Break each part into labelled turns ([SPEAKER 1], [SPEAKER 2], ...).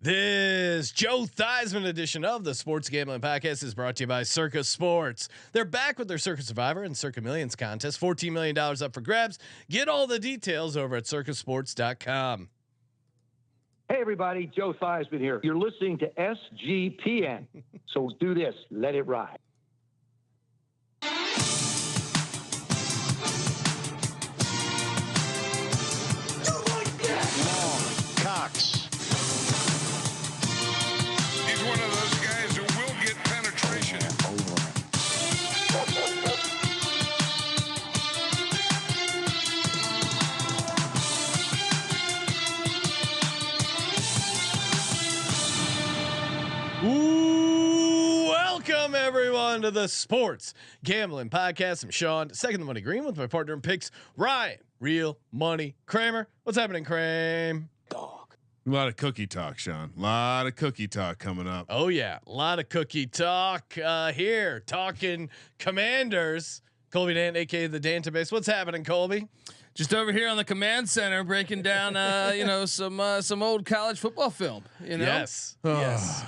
[SPEAKER 1] This Joe Theismann edition of the Sports Gambling Podcast is brought to you by Circa Sports. They're back with their Circa Survivor and Circa Millions contest. $14 million up for grabs. Get all the details over at circasports.com.
[SPEAKER 2] Hey everybody, Joe Theismann here. You're listening to SGPN. So do this, let it ride.
[SPEAKER 3] Cox.
[SPEAKER 4] He's one of those guys who will get penetration.
[SPEAKER 1] Welcome everyone to the Sports Gambling Podcast. I'm Sean, second the money green with my partner in picks, Ryan, Real Money Kramer. What's happening, Kramer?
[SPEAKER 5] A lot of cookie talk, Sean. A lot of cookie talk coming up.
[SPEAKER 1] Oh yeah, a lot of cookie talk here. Talking Commanders. Colby Dant, aka the Dantabase. What's happening, Colby?
[SPEAKER 6] Just over here on the command center, breaking down, some old college football film.
[SPEAKER 1] Yes, yes.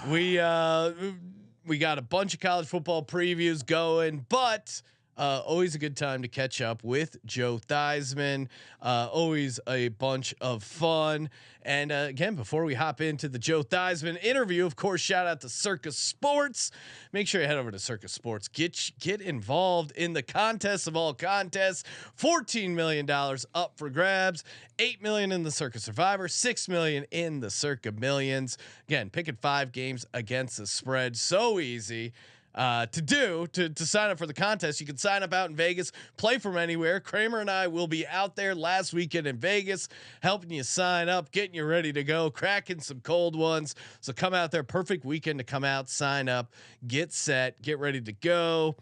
[SPEAKER 1] We got a bunch of college football previews going, but always a good time to catch up with Joe Theismann. Always a bunch of fun. And again, before we hop into the Joe Theismann interview, of course, shout out to Circa Sports. Make sure you head over to Circa Sports. Get involved in the contest of all contests. $14 million up for grabs. $8 million in the Circa Survivor. $6 million in the Circa Millions. Again, picking 5 games against the spread. So easy. To sign up for the contest. You can sign up out in Vegas, play from anywhere. Kramer and I will be out there last weekend in Vegas, helping you sign up, getting you ready to go, cracking some cold ones. So come out there, perfect weekend to come out, sign up, get set, get ready to go.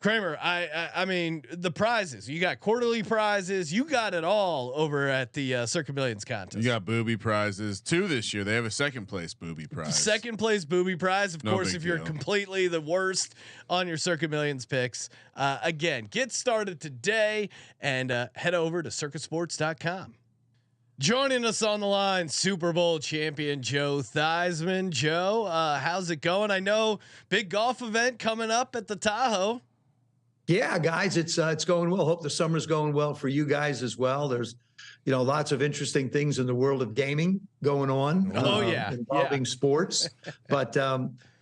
[SPEAKER 1] Kramer, I mean the prizes. You got quarterly prizes. You got it all over at the Circa Millions contest.
[SPEAKER 5] You got booby prizes 2 this year. They have a second place booby prize.
[SPEAKER 1] Second place booby prize, of course. If you're completely the worst on your Circa Millions picks, again, get started today and head over to circasports.com. Joining us on the line, Super Bowl champion Joe Theismann. Joe, how's it going? I know big golf event coming up at the Tahoe.
[SPEAKER 3] Yeah, guys, it's going well. Hope the summer's going well for you guys as well. There's, lots of interesting things in the world of gaming going on. Involving sports. But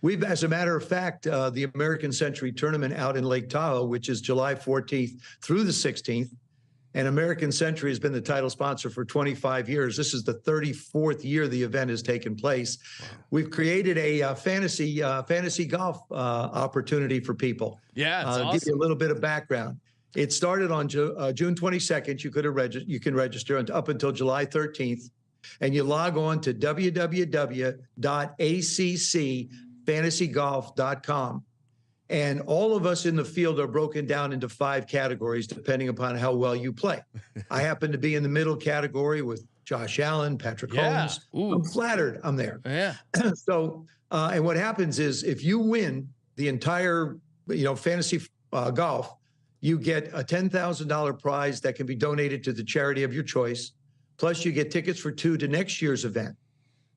[SPEAKER 3] we've, as a matter of fact, the American Century Tournament out in Lake Tahoe, which is July 14th through the 16th. And American Century has been the title sponsor for 25 years. This is the 34th year the event has taken place. Wow. We've created a fantasy golf opportunity for people.
[SPEAKER 1] Yeah, it's awesome.
[SPEAKER 3] Give you a little bit of background. It started on June 22nd. You can register up until July 13th, and you log on to www.accfantasygolf.com. And all of us in the field are broken down into 5 categories, depending upon how well you play. I happen to be in the middle category with Josh Allen, Patrick Holmes. Ooh. I'm flattered I'm there.
[SPEAKER 1] Yeah.
[SPEAKER 3] So, and what happens is if you win the entire, fantasy golf, you get a $10,000 prize that can be donated to the charity of your choice. Plus you get tickets for 2 to next year's event.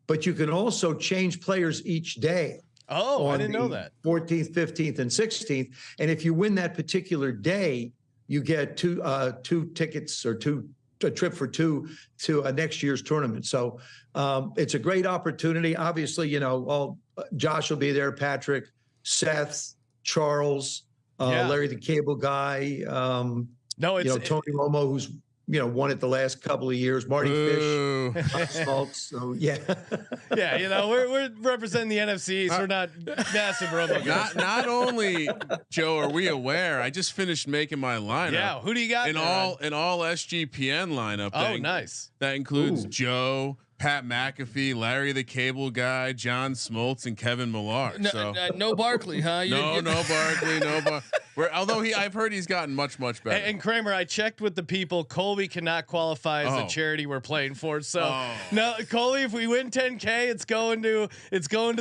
[SPEAKER 3] But you can also change players each day.
[SPEAKER 1] Oh, I didn't know that.
[SPEAKER 3] 14th, 15th, and 16th. And if you win that particular day, you get two tickets or a trip for 2 to next year's tournament. So it's a great opportunity. Obviously, Josh will be there, Patrick, Seth, Charles, Larry the Cable Guy. Tony Romo, who's won it the last couple of years. Marty Fish, Schmaltz. So yeah,
[SPEAKER 1] we're representing the NFC, so we're not massive Romo guys.
[SPEAKER 5] Not only Joe, are we aware? I just finished making my lineup.
[SPEAKER 1] Yeah, who do you got
[SPEAKER 5] in all SGPN lineup?
[SPEAKER 1] Oh, nice.
[SPEAKER 5] That includes Joe, Pat McAfee, Larry the Cable Guy, John Smoltz, and Kevin Millar.
[SPEAKER 6] No Barkley, huh?
[SPEAKER 5] No Barkley. Although I've heard he's gotten much better.
[SPEAKER 1] And Kramer, I checked with the people. Colby cannot qualify as the charity we're playing for. So no, Colby, if we win 10K, it's going to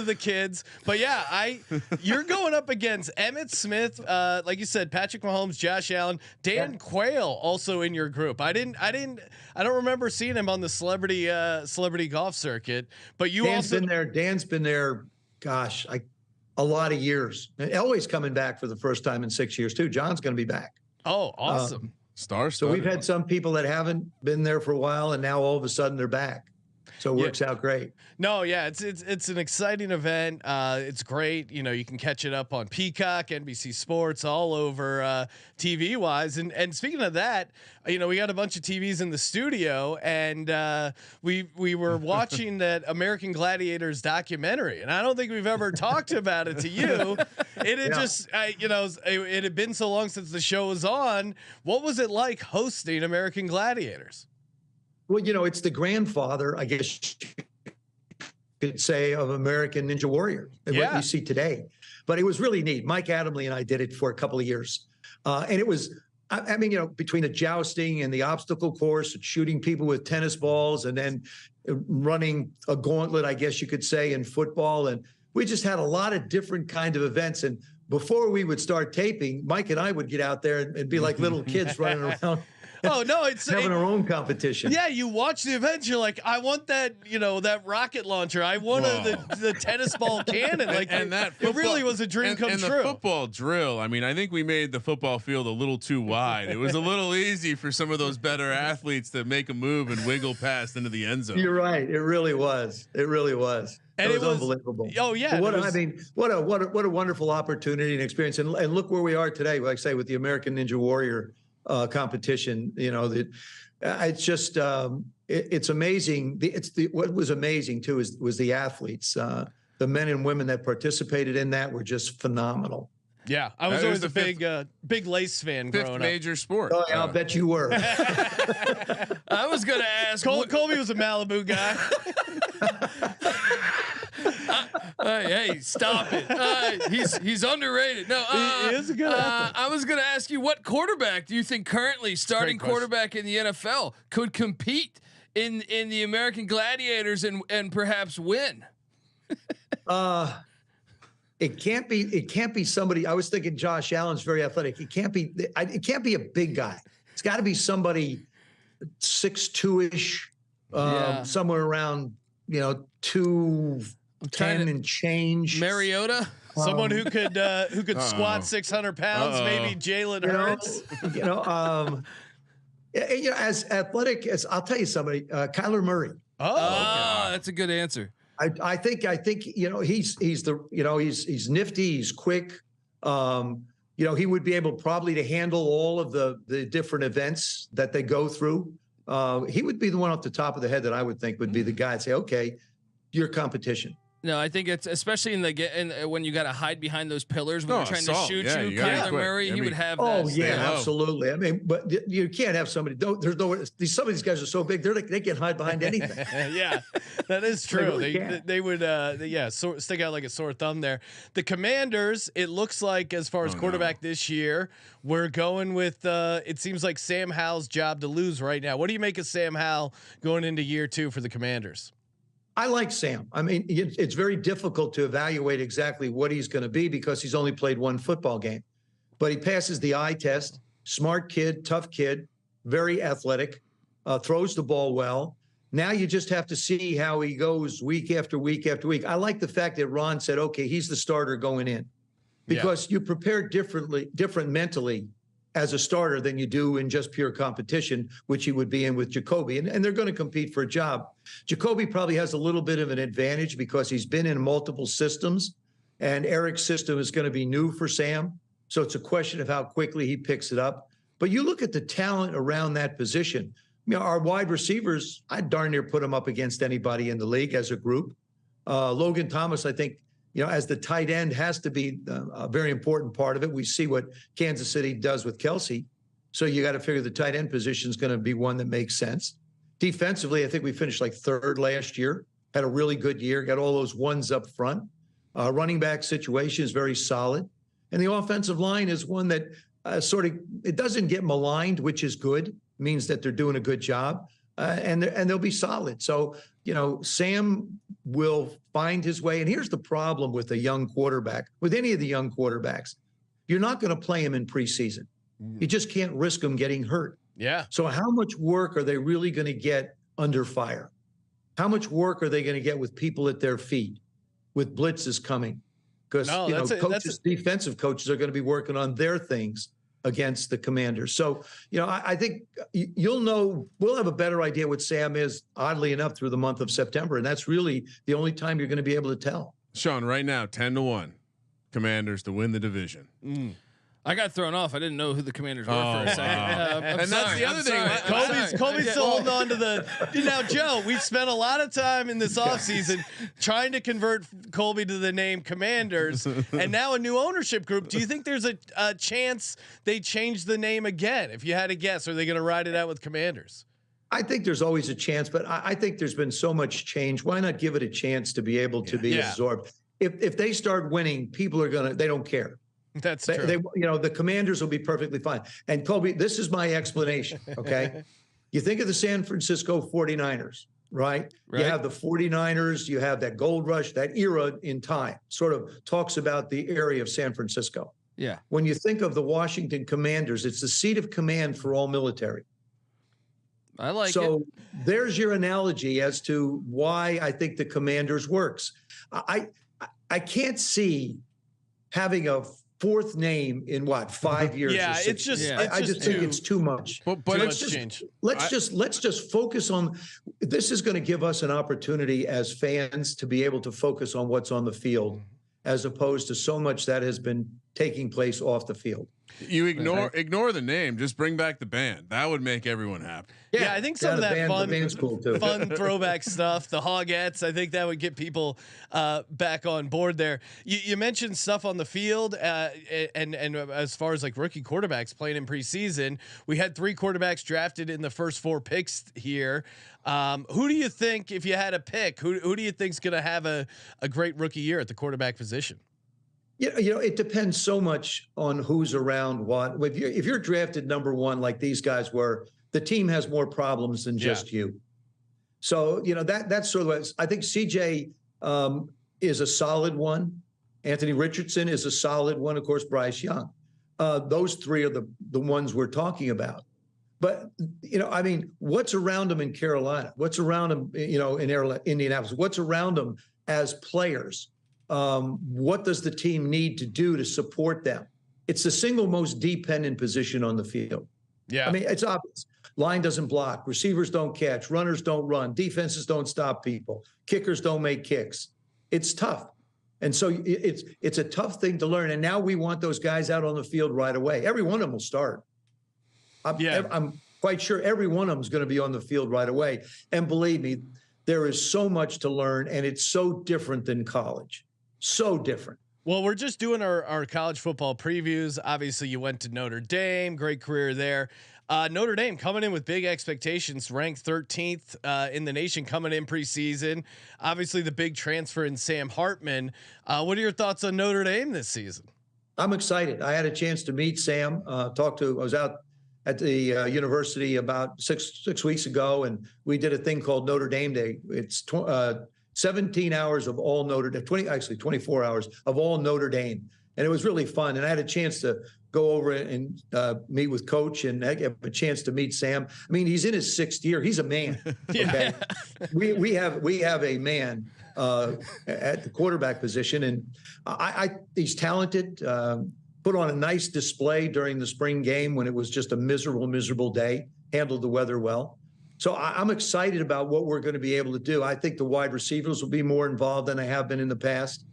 [SPEAKER 1] the kids. But yeah, you're going up against Emmitt Smith, like you said, Patrick Mahomes, Josh Allen, Dan Quayle, also in your group. I don't remember seeing him on the celebrity golf circuit. But Dan's
[SPEAKER 3] been there. Gosh, a lot of years. Always coming back for the first time in 6 years too. John's going to be back.
[SPEAKER 1] Oh, awesome.
[SPEAKER 3] So we've had some people that haven't been there for a while, and now all of a sudden they're back. So it works out great.
[SPEAKER 1] No, yeah, it's an exciting event. It's great. You know, you can catch it up on Peacock, NBC Sports, all over TV wise. And speaking of that, you know, we got a bunch of TVs in the studio, and we were watching that American Gladiators documentary, and I don't think we've ever talked about it to you. It had just, you know, it had been so long since the show was on. What was it like hosting American Gladiators?
[SPEAKER 3] Well, you know, it's the grandfather, I guess you could say, of American Ninja Warrior and what you see today. But it was really neat. Mike Adamle and I did it for a couple of years. And it was, I mean, you know, between the jousting and the obstacle course and shooting people with tennis balls and then running a gauntlet, I guess you could say, in football. And we just had a lot of different kind of events. And before we would start taping, Mike and I would get out there and be like little kids running around.
[SPEAKER 1] Oh no, it's
[SPEAKER 3] having our own competition.
[SPEAKER 1] Yeah, you watch the event, you're like, I want that, you know, that rocket launcher. I want the tennis ball cannon. Like, and that football, it really was a dream come true.
[SPEAKER 5] And the football drill. I mean, I think we made the football field a little too wide. It was a little easy for some of those better athletes to make a move and wiggle past into the end zone.
[SPEAKER 3] You're right. It really was. It really was.
[SPEAKER 1] And
[SPEAKER 3] it was unbelievable.
[SPEAKER 1] Oh yeah.
[SPEAKER 3] What a wonderful opportunity and experience. And look where we are today. Like I say, with the American Ninja Warrior competition, you know, that it's just it's amazing. What was amazing too was the athletes, the men and women that participated in that were just phenomenal.
[SPEAKER 1] Yeah, I was always a big Lace fan growing up.
[SPEAKER 5] Fifth major sport.
[SPEAKER 3] Oh, yeah, I'll bet you were.
[SPEAKER 6] I was going to ask.
[SPEAKER 1] Colby was a Malibu guy.
[SPEAKER 6] Hey, stop it. He's underrated. No,
[SPEAKER 1] he is a good athlete.
[SPEAKER 6] I was going to ask you, what quarterback do you think currently starting quarterback in the NFL could compete in the American Gladiators and perhaps win?
[SPEAKER 3] It can't be somebody. I was thinking Josh Allen's very athletic. It can't be a big guy. It's got to be somebody 6'2"-ish, somewhere around, you know, 210 and change.
[SPEAKER 6] Mariota,
[SPEAKER 1] someone who could squat 600 pounds, maybe Jalen Hurts.
[SPEAKER 3] You know, as athletic as, I'll tell you somebody, Kyler Murray.
[SPEAKER 6] That's a good answer.
[SPEAKER 3] I think you know he's nifty, he's quick. You know, he would be able probably to handle all of the different events that they go through. He would be the one off the top of the head that I would think would be the guy to say, okay, your competition.
[SPEAKER 6] No, I think it's especially when you got to hide behind those pillars when they're trying to shoot you. Kyler Murray, he would have.
[SPEAKER 3] Oh yeah, absolutely. I mean, but you can't have somebody. There's no. Some of these guys are so big, they can't hide behind anything.
[SPEAKER 1] Yeah, that is true. They would stick out like a sore thumb there. The Commanders, it looks like, as far as quarterback this year, we're going with. It seems like Sam Howell's job to lose right now. What do you make of Sam Howell going into year 2 for the Commanders?
[SPEAKER 3] I like Sam. I mean, it's very difficult to evaluate exactly what he's going to be because he's only played one football game. But he passes the eye test. Smart kid, tough kid, very athletic, throws the ball well. Now you just have to see how he goes week after week after week. I like the fact that Ron said, okay, he's the starter going in. Because you prepare different mentally as a starter than you do in just pure competition, which he would be in with Jacoby. And they're going to compete for a job. Jacoby probably has a little bit of an advantage because he's been in multiple systems, and Eric's system is going to be new for Sam. So it's a question of how quickly he picks it up. But you look at the talent around that position. You know, our wide receivers, I'd darn near put them up against anybody in the league as a group. Logan Thomas, I think, you know, as the tight end has to be a very important part of it. We see what Kansas City does with Kelsey. So you got to figure the tight end position is going to be one that makes sense. Defensively, I think we finished like 3rd last year, had a really good year, got all those ones up front. Running back situation is very solid. And the offensive line is one that it doesn't get maligned, which is good. It means that they're doing a good job, and they'll be solid. So, Sam will find his way. And here's the problem with a young quarterback, with any of the young quarterbacks. You're not going to play him in preseason. You just can't risk him getting hurt.
[SPEAKER 1] Yeah.
[SPEAKER 3] So how much work are they really going to get under fire? How much work are they going to get with people at their feet, with blitzes coming? Because defensive coaches are going to be working on their things against the Commanders. So, I think we'll have a better idea what Sam is, oddly enough, through the month of September. And that's really the only time you're going to be able to tell.
[SPEAKER 5] Sean, right now, 10-1 Commanders to win the division.
[SPEAKER 6] I got thrown off. I didn't know who the Commanders were for a second.
[SPEAKER 5] And that's the other thing.
[SPEAKER 1] Colby's still holding on to the. Now, Joe, we've spent a lot of time in this offseason trying to convert Colby to the name Commanders, and now a new ownership group. Do you think there's a chance they change the name again? If you had to guess, are they going to ride it out with Commanders?
[SPEAKER 3] I think there's always a chance, but I think there's been so much change. Why not give it a chance to be able to be absorbed? If they start winning, people are they don't care.
[SPEAKER 1] That's true.
[SPEAKER 3] The Commanders will be perfectly fine. And Colby, this is my explanation. Okay. You think of the San Francisco 49ers, right? You have the 49ers, you have that gold rush, that era in time sort of talks about the area of San Francisco.
[SPEAKER 6] Yeah.
[SPEAKER 3] When you think of the Washington Commanders, it's the seat of command for all military.
[SPEAKER 6] I like it.
[SPEAKER 3] So there's your analogy as to why I think the Commanders works. I can't see having a fourth name in 5 years?
[SPEAKER 1] Yeah,
[SPEAKER 3] or 6
[SPEAKER 1] it's
[SPEAKER 3] years.
[SPEAKER 1] just.
[SPEAKER 3] I just think it's too much.
[SPEAKER 5] But
[SPEAKER 1] let's change.
[SPEAKER 3] Let's just focus on. This is going to give us an opportunity as fans to be able to focus on what's on the field, as opposed to so much that has been taking place off the field.
[SPEAKER 5] You ignore the name. Just bring back the band. That would make everyone happy.
[SPEAKER 1] Yeah, I think some of that
[SPEAKER 3] cool too.
[SPEAKER 1] fun throwback stuff, the Hogettes, I think that would get people back on board there. You mentioned stuff on the field, and as far as like rookie quarterbacks playing in preseason, we had 3 quarterbacks drafted in the first 4 picks here. Who do you think, if you had a pick, who do you think is going to have a great rookie year at the quarterback position?
[SPEAKER 3] It depends so much on who's around what. If you're drafted number 1, like these guys were, the team has more problems than just you. So, that's sort of what I think. CJ is a solid one. Anthony Richardson is a solid one. Of course, Bryce Young. Those 3 are the ones we're talking about. But, what's around them in Carolina? What's around them, in Indianapolis? What's around them as players? What does the team need to do to support them? It's the single most dependent position on the field.
[SPEAKER 1] Yeah.
[SPEAKER 3] It's obvious. Line doesn't block. Receivers don't catch. Runners don't run. Defenses don't stop people. Kickers don't make kicks. It's tough. And so it's a tough thing to learn. And now we want those guys out on the field right away. Every one of them will start. I'm quite sure every one of them is going to be on the field right away. And believe me, there is so much to learn, and it's so different than college. So different.
[SPEAKER 1] Well, we're just doing our college football previews. Obviously, you went to Notre Dame, great career there. Notre Dame coming in with big expectations, ranked 13th in the nation coming in preseason. Obviously, the big transfer in Sam Hartman. What are your thoughts on Notre Dame this season?
[SPEAKER 3] I'm excited. I had a chance to meet Sam. I was out at the university about six weeks ago, and we did a thing called Notre Dame Day. It's 17 hours of all Notre Dame, 24 hours of all Notre Dame. And it was really fun. And I had a chance to go over and meet with Coach and have a chance to meet Sam. He's in his 6th year. He's a man. Okay. we have a man at the quarterback position, and he's talented. Put on a nice display during the spring game when it was just a miserable day, handled the weather well. So I'm excited about what we're going to be able to do. I think the wide receivers will be more involved than they have been in the past.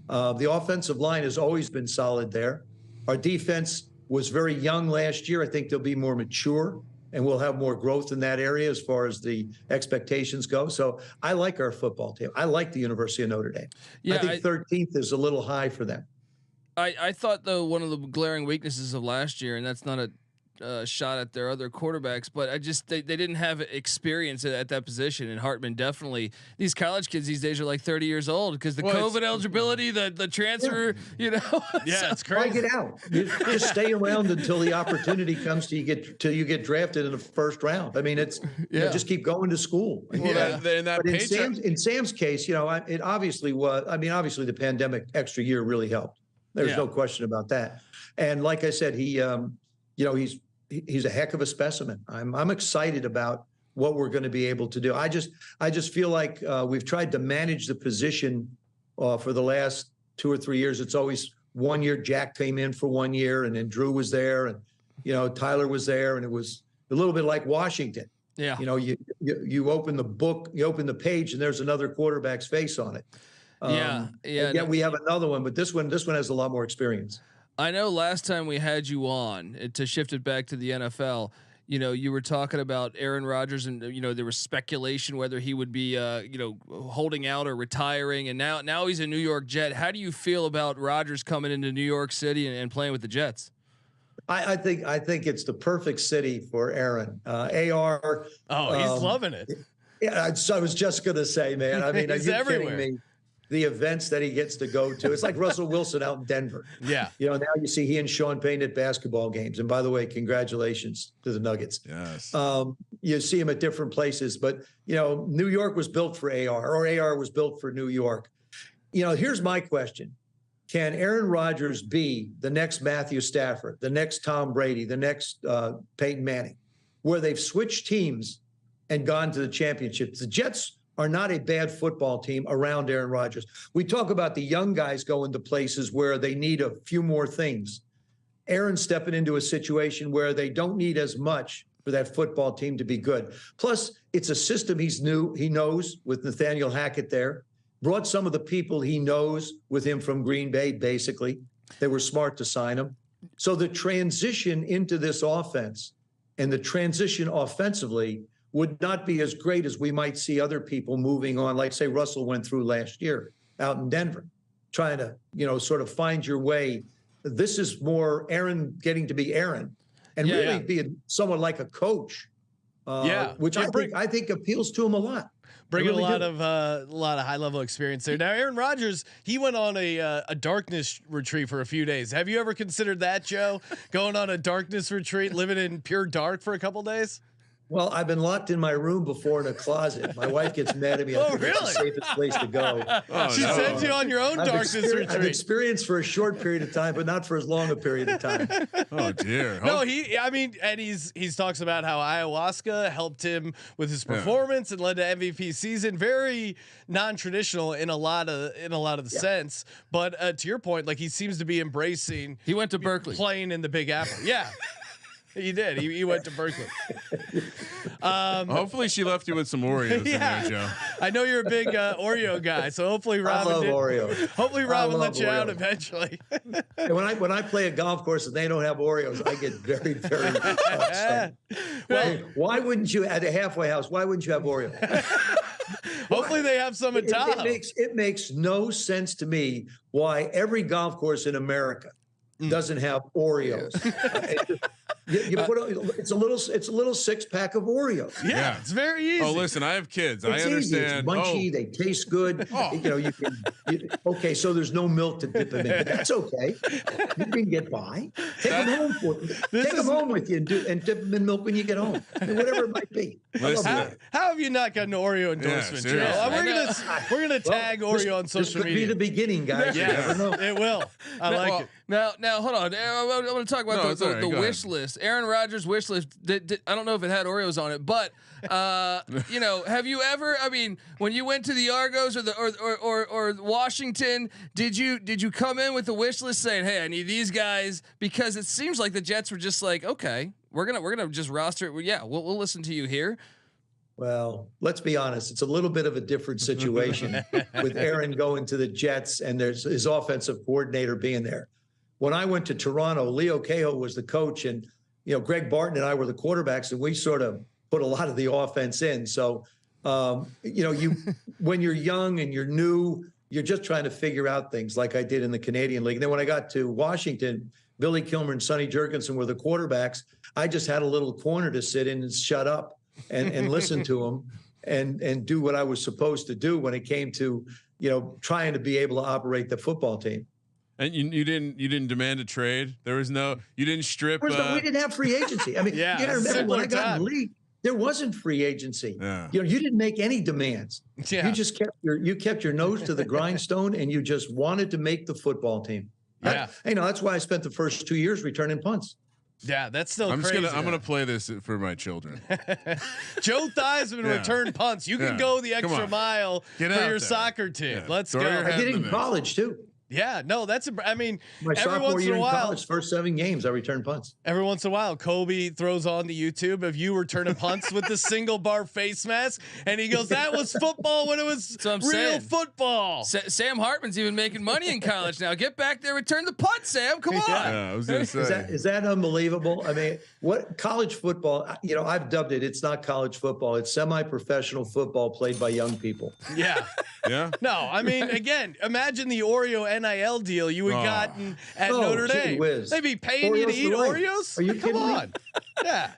[SPEAKER 3] The offensive line has always been solid there. Our defense was very young last year. I think they'll be more mature, and we'll have more growth in that area as far as the expectations go. So I like our football team. I like the University of Notre Dame. Yeah, I think 13th is a little high for them.
[SPEAKER 6] I thought, though, one of the glaring weaknesses of last year, and that's not a shot at their other quarterbacks, but they didn't have experience at that position. And Hartman definitely, these college kids these days are like 30 years old because the COVID eligibility, the transfer, you know.
[SPEAKER 1] Yeah, it's
[SPEAKER 3] Why
[SPEAKER 1] crazy.
[SPEAKER 3] get out? You just stay around until the opportunity comes till you get drafted in the first round. I mean, it's just keep going to school.
[SPEAKER 5] Well,
[SPEAKER 3] But in Sam's case, you know, it obviously was. I mean, obviously the pandemic extra year really helped. There's no question about that. And like I said, he, you know, he's a heck of a specimen. I'm excited about what we're going to be able to do. I just feel like we've tried to manage the position for the last 2 or 3 years. It's always 1 year. Jack came in for 1 year, and then Drew was there, and you know Tyler was there, and it was a little bit like Washington.
[SPEAKER 6] Yeah.
[SPEAKER 3] You know, you open the book, you open the page, and there's another quarterback's face on it. Yeah. We have another one, but this one has a lot more experience.
[SPEAKER 6] I know last time we had you on to shift it back to the NFL, you know, you were talking about Aaron Rodgers and, you know, there was speculation whether he would be, you know, holding out or retiring. And now he's a New York Jet. How do you feel about Rodgers coming into New York City and playing with the Jets?
[SPEAKER 3] I think it's the perfect city for Aaron. AR.
[SPEAKER 1] He's loving it.
[SPEAKER 3] Yeah, I was just going to say, man, I mean, are you
[SPEAKER 1] everywhere.
[SPEAKER 3] kidding me? The events that he gets to go to. It's like Russell Wilson out in Denver.
[SPEAKER 1] Yeah.
[SPEAKER 3] You know, now you see he and Sean Payne at basketball games. And by the way, congratulations to the Nuggets.
[SPEAKER 5] Yes.
[SPEAKER 3] You see him at different places, but you know, New York was built for AR, or AR was built for New York. You know, here's my question. Can Aaron Rodgers be the next Matthew Stafford, the next Tom Brady, the next Peyton Manning, where they've switched teams and gone to the championship? The Jets are not a bad football team around Aaron Rodgers. We talk about the young guys going to places where they need a few more things. Aaron's stepping into a situation where they don't need as much for that football team to be good. Plus, it's a system he knows with Nathaniel Hackett there. Brought some of the people he knows with him from Green Bay, basically. They were smart to sign him. So the transition into this offense and the transition offensively would not be as great as we might see other people moving on, like say Russell went through last year out in Denver, trying to, you know, sort of find your way. This is more Aaron getting to be Aaron and be someone like a coach, which I think appeals to him a lot.
[SPEAKER 1] Bringing really a lot of high level experience there. Now, Aaron Rodgers, he went on a darkness retreat for a few days. Have you ever considered that, Joe? Going on a darkness retreat, living in pure dark for a couple days?
[SPEAKER 3] Well, I've been locked in my room before in a closet. My wife gets mad at me. I think it's the safest place to go.
[SPEAKER 1] She sends you on your own darkness retreat.
[SPEAKER 3] I've experienced for a short period of time, but not for as long a period of time.
[SPEAKER 5] Oh dear.
[SPEAKER 1] No, he's talks about how ayahuasca helped him with his performance and led to MVP season. Very non-traditional in a lot of the sense. But to your point, like he seems to be embracing.
[SPEAKER 6] He went to Berkeley,
[SPEAKER 1] playing in the Big Apple. Yeah. He did. He went to Berkeley.
[SPEAKER 5] Hopefully she left you with some Oreos in there, Joe.
[SPEAKER 1] I know you're a big Oreo guy, so hopefully Robin.
[SPEAKER 3] I love Oreos.
[SPEAKER 1] Hopefully Robin lets you out eventually.
[SPEAKER 3] And when I play a golf course and they don't have Oreos, I get very, very upset. Well, why wouldn't you at a halfway house? Why wouldn't you have Oreos?
[SPEAKER 1] Hopefully they have some in Tahoe.
[SPEAKER 3] It makes no sense to me why every golf course in America doesn't have Oreos. You put it's a little 6-pack of Oreos.
[SPEAKER 1] Yeah, it's very easy.
[SPEAKER 5] Oh, listen, I have kids.
[SPEAKER 3] It's
[SPEAKER 5] I understand.
[SPEAKER 3] Easy. It's munchy. They taste good. You know, okay, so there's no milk to dip them in. But that's okay. You can get by. Take them home home with you and dip them in milk when you get home. Whatever it might be.
[SPEAKER 1] How have you not gotten an Oreo endorsement, Joe? We're gonna tag Oreo on social media.
[SPEAKER 3] This could be the beginning, guys.
[SPEAKER 1] Yeah, it will. I like it.
[SPEAKER 6] Now, hold on. I want to talk about the wish list. Aaron Rodgers' wish list. I don't know if it had Oreos on it, but you know, have you ever? I mean, when you went to the Argos or Washington, did you come in with the wish list saying, "Hey, I need these guys"? Because it seems like the Jets were just like, "Okay, we're gonna just roster it. Yeah, we'll listen to you here."
[SPEAKER 3] Well, let's be honest. It's a little bit of a different situation with Aaron going to the Jets and there's his offensive coordinator being there. When I went to Toronto, Leo Cahill was the coach and, you know, Greg Barton and I were the quarterbacks and we sort of put a lot of the offense in. So, you know, when you're young and you're new, you're just trying to figure out things like I did in the Canadian League. And then when I got to Washington, Billy Kilmer and Sonny Jurgensen were the quarterbacks. I just had a little corner to sit in and shut up and listen to them and do what I was supposed to do when it came to, trying to be able to operate the football team.
[SPEAKER 5] And you didn't demand a trade. There was you didn't strip.
[SPEAKER 3] We didn't have free agency. I mean, you gotta remember when I got in the league, there wasn't free agency.
[SPEAKER 5] Yeah.
[SPEAKER 3] You didn't make any demands.
[SPEAKER 1] Yeah.
[SPEAKER 3] You just kept your nose to the grindstone, and you just wanted to make the football team.
[SPEAKER 1] Yeah.
[SPEAKER 3] That's why I spent the first 2 years returning punts.
[SPEAKER 1] Yeah, that's still crazy.
[SPEAKER 5] I'm gonna play this for my children.
[SPEAKER 1] Joe Theismann returned punts. You can go the extra mile for your soccer team.
[SPEAKER 5] Yeah.
[SPEAKER 1] Let's
[SPEAKER 5] Throw
[SPEAKER 1] go.
[SPEAKER 5] your
[SPEAKER 3] I did it in college too.
[SPEAKER 1] Yeah, no, my
[SPEAKER 3] My
[SPEAKER 1] every
[SPEAKER 3] sophomore
[SPEAKER 1] once
[SPEAKER 3] year
[SPEAKER 1] in a
[SPEAKER 3] in
[SPEAKER 1] while,
[SPEAKER 3] college, first 7 games, I returned punts.
[SPEAKER 1] every once in a while, Kobe throws on the YouTube of you returning punts with the single bar face mask, and he goes, "That was football when it was real football."
[SPEAKER 6] Sam Hartman's even making money in college now. Get back there, return the punt, Sam. Come on.
[SPEAKER 5] Yeah, I was gonna say.
[SPEAKER 3] Is that unbelievable? I mean, what college football? I've dubbed it. It's not college football. It's semi-professional football played by young people.
[SPEAKER 1] Yeah.
[SPEAKER 5] Yeah.
[SPEAKER 1] No, again, imagine the Oreo NIL deal you had gotten at Notre Dame.
[SPEAKER 3] Whiz.
[SPEAKER 1] They'd be paying you to eat Oreos?
[SPEAKER 3] Are you
[SPEAKER 1] Come
[SPEAKER 3] kidding
[SPEAKER 1] on.
[SPEAKER 3] me?
[SPEAKER 1] Yeah.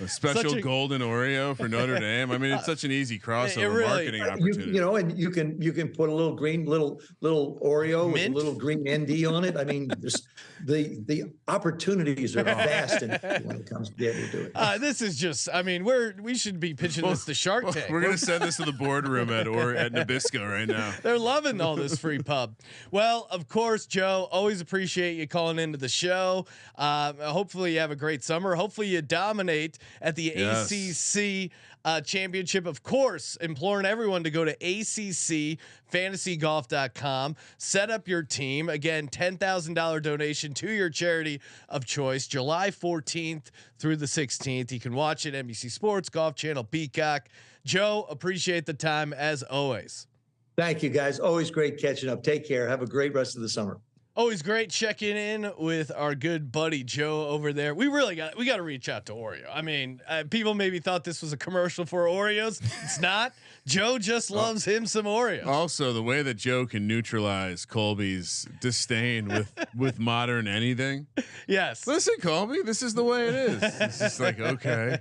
[SPEAKER 5] A special golden Oreo for Notre Dame. I mean, it's such an easy crossover marketing opportunity.
[SPEAKER 3] And you can put a little green little Oreo with a little green ND on it. I mean, the opportunities are vast when it comes to be able to do it.
[SPEAKER 1] This is just. We should be pitching this to Shark Tank.
[SPEAKER 5] We're gonna send this to the boardroom at Nabisco right now.
[SPEAKER 1] They're loving all this free pub. Well, of course, Joe. Always appreciate you calling into the show. Hopefully, you have a great summer. Hopefully, you dominate at the ACC championship. Of course, imploring everyone to go to ACCFantasyGolf.com, set up your team. Again, $10,000 donation to your charity of choice, July 14th through the 16th. You can watch it NBC Sports, Golf Channel, Peacock. Joe, appreciate the time as always.
[SPEAKER 3] Thank you, guys. Always great catching up. Take care. Have a great rest of the summer.
[SPEAKER 1] Always great checking in with our good buddy Joe over there. We got to reach out to Oreo. People maybe thought this was a commercial for Oreos. It's not. Joe just loves him some Oreos. Also,
[SPEAKER 5] the way that Joe can neutralize Colby's disdain with modern anything.
[SPEAKER 1] Yes.
[SPEAKER 5] Listen, Colby, this is the way it is. It's just like, okay.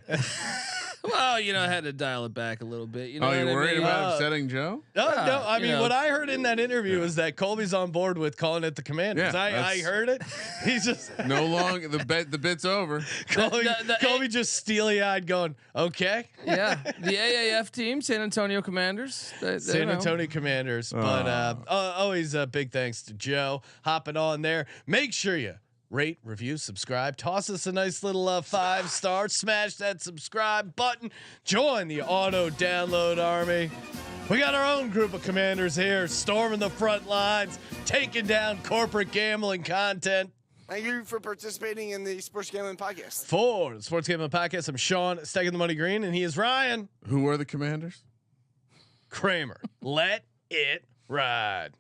[SPEAKER 6] Well, I had to dial it back a little bit.
[SPEAKER 5] You worried about upsetting Joe?
[SPEAKER 1] No. What I heard in that interview is that Colby's on board with calling it the Commanders.
[SPEAKER 5] Yeah,
[SPEAKER 1] I heard it. He's just
[SPEAKER 5] no longer the bit's over.
[SPEAKER 1] Colby just steely-eyed going, okay.
[SPEAKER 6] Yeah, the AAF team, San Antonio Commanders.
[SPEAKER 1] San Antonio Commanders. But always a big thanks to Joe hopping on there. Make sure you rate, review, subscribe, toss us a nice little 5-star, smash that subscribe button, join the auto download army. We got our own group of commanders here, storming the front lines, taking down corporate gambling content.
[SPEAKER 7] Thank you for participating in the Sports Gambling Podcast.
[SPEAKER 1] For the Sports Gambling Podcast, I'm Sean, stacking the money green, and he is Ryan.
[SPEAKER 5] Who are the Commanders?
[SPEAKER 1] Kramer. Let it ride.